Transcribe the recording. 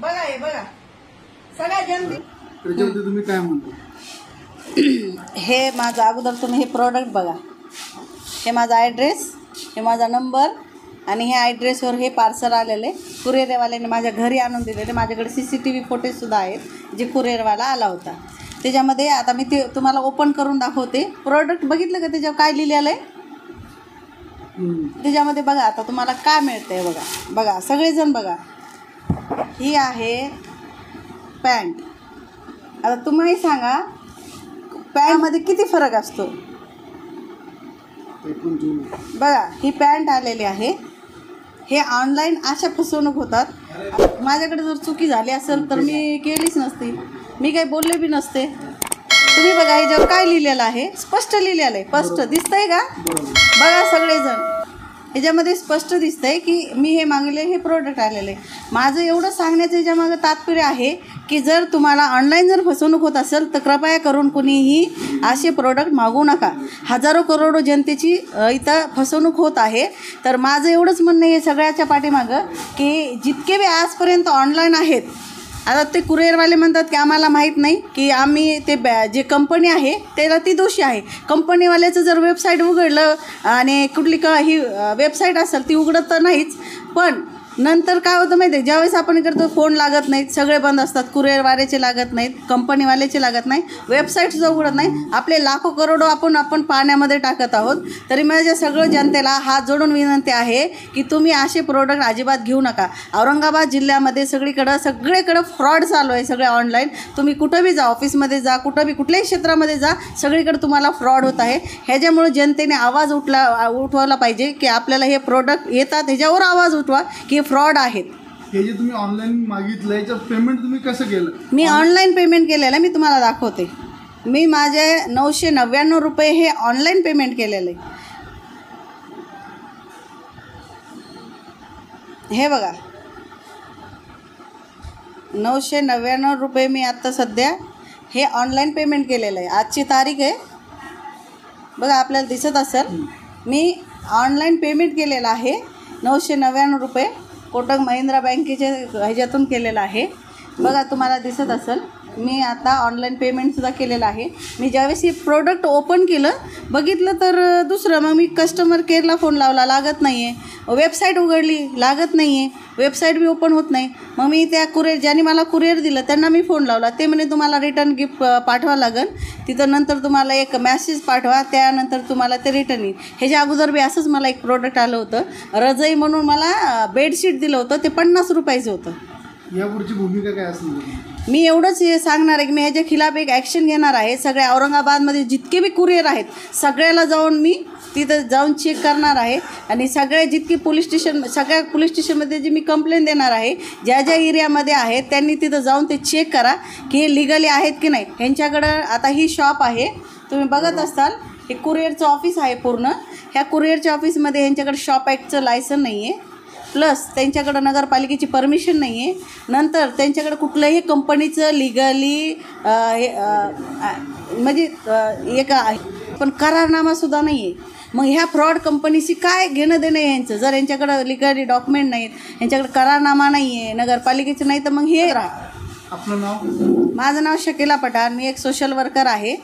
बघा हे बघा सगळ्या जनते त्याच्यावरती तुम्ही काय म्हणता? हे माझं अगोदर तुम्ही हे प्रोडक्ट बघा, हे माझा ॲड्रेस, हे माझा नंबर आणि ह्या ॲड्रेसवर हे पार्सल आलेले कुरिअरवाल्याने माझ्या घरी आणून दिलेले. माझ्याकडे CCTV फुटेजसुद्धा आहेत जे कुरिअरवाला आला होता. त्याच्यामध्ये आता मी ते तुम्हाला ओपन करून दाखवते. प्रोडक्ट बघितलं का त्याच्यावर काय लिहिलेलं आहे त्याच्यामध्ये? बघा आता तुम्हाला काय मिळतं आहे. बघा बघा सगळेजण बघा, ही आहे पॅन्ट. आता तुम्ही सांगा पॅन्टमध्ये किती फरक असतो. बघा ही पॅन्ट आलेली आहे. हे ऑनलाईन अशा फसवणूक होतात. माझ्याकडे जर चुकी झाली असेल तर मी केलीच नसती, मी काही बोलले बी नसते. तुम्ही बघा ह्याच्यावर काय लिहिलेलं आहे, स्पष्ट लिहिलेलं आहे. स्पष्ट दिसतंय का? बघा सगळेजण, ह्याच्यामध्ये स्पष्ट दिसतंय की मी हे मागले हे प्रोडक्ट आलेलं आहे. माझं एवढं सांगण्याचं ह्याच्यामागं तात्पर्य आहे की जर तुम्हाला ऑनलाईन जर फसवणूक होत असेल तर कृपया करून कुणीही असे प्रोडक्ट मागू नका. हजारो करोडो जनतेची इथं फसवणूक होत आहे. तर माझं एवढंच म्हणणं आहे सगळ्याच्या पाठीमागं की जितके बी आजपर्यंत ऑनलाईन आहेत, आता ते कुरिअरवाले म्हणतात की आम्हाला माहीत नाही की आम्ही ते जे कंपनी आहे त्याला ती दोषी आहे. कंपनीवाल्याचं जर वेबसाईट उघडलं आणि कुठली ही वेबसाईट असेल ती उघडत तर नाहीच, पण नंतर काय होतं माहिती आहे, ज्यावेळेस आपण करतो फोन लागत नाहीत, सगळे बंद असतात. कुरिअरवाल्याचे लागत नाहीत, कंपनीवाल्याचे लागत नाही, वेबसाईटसुद्धा उघडत नाही. आपले लाखो करोडो आपण पाण्यामध्ये टाकत आहोत. तरी माझ्या सगळं जनतेला हात जोडून विनंती आहे की तुम्ही असे प्रोडक्ट अजिबात घेऊ नका. औरंगाबाद जिल्ह्यामध्ये सगळीकडं फ्रॉड चालू आहे. सगळे ऑनलाईन तुम्ही कुठं बी जा, ऑफिसमध्ये जा, कुठं बी कुठल्याही क्षेत्रामध्ये जा, सगळीकडे तुम्हाला फ्रॉड होत आहे. ह्याच्यामुळे जनतेने आवाज उठवला पाहिजे की आपल्याला हे प्रोडक्ट येतात ह्याच्यावर आवाज उठवा की फ्रॉड आहेत. हे जे तुम्ही ऑनलाईन मागितलं याचं पेमेंट तुम्ही कसं केलं? मी ऑनलाईन पेमेंट केलेलं आहे. मी तुम्हाला दाखवते. मी माझे 999 रुपये हे ऑनलाईन पेमेंट केलेलं आहे. हे बघा 999 रुपये मी आत्ता सध्या हे ऑनलाईन पेमेंट केलेलं आहे. आजची तारीख आहे बघा, आपल्याला दिसत असेल. मी ऑनलाईन पेमेंट केलेलं आहे 999 रुपये कोटक महिंद्रा बँकेच्या ह्याच्यातून केलेलं आहे. बघा तुम्हाला दिसत असेल. मी आता ऑनलाईन पेमेंटसुद्धा केलेलं आहे. मी ज्यावेळेस हे प्रोडक्ट ओपन केलं बघितलं तर दुसरं, मग मी कस्टमर केअरला फोन लावला, लागत नाही आहे. वेबसाईट उघडली, लागत नाही आहे. वेबसाईट बी ओपन होत नाही. मग मी त्या ज्यांनी मला कुरिअर दिलं त्यांना मी फोन लावला. ते म्हणे तुम्हाला रिटर्न गिफ्ट पाठवा लागेल, तिथं नंतर तुम्हाला एक मॅसेज पाठवा, त्यानंतर तुम्हाला ते रिटर्न येईल. ह्याच्या अगोदर बी असंच मला एक प्रोडक्ट आलं होतं. रजई म्हणून मला बेडशीट दिलं होतं, ते 50 रुपयाचं होतं. यापुढची भूमिका काय असणार? मी एवढंच हे सांगणार आहे की मी ह्याच्या खिलाफ एक ॲक्शन घेणार आहे. सगळ्या औरंगाबादमध्ये जितके बी कुरिअर आहेत सगळ्याला जाऊन मी तिथं जाऊन चेक करणार आहे आणि सगळे जितकी सगळ्या पोलीस स्टेशनमध्ये जी मी कंप्लेंट देणार आहे, ज्या एरियामध्ये आहेत त्यांनी तिथं जाऊन ते चेक करा की हे लिगली आहेत की नाही. ह्यांच्याकडं आता ही शॉप आहे, तुम्ही बघत असताल, हे कुरिअरचं ऑफिस आहे पूर्ण. ह्या कुरिअरच्या ऑफिसमध्ये ह्यांच्याकडे शॉप ॲक्टचं लायसन नाही आहे, प्लस त्यांच्याकडं नगरपालिकेची परमिशन नाही आहे. नंतर त्यांच्याकडं कुठल्याही कंपनीचं लिगली म्हणजे एक पण करारनामासुद्धा नाही आहे. मग ह्या फ्रॉड कंपनीशी काय घेणं देणं आहे यांचं? जर यांच्याकडं लिगली डॉक्युमेंट नाहीत, यांच्याकडे करारनामा नाही आहे, नगरपालिकेचं नाही, तर मग हे आपलं नाव? माझं नाव शकीला पठाण. मी एक सोशल वर्कर आहे.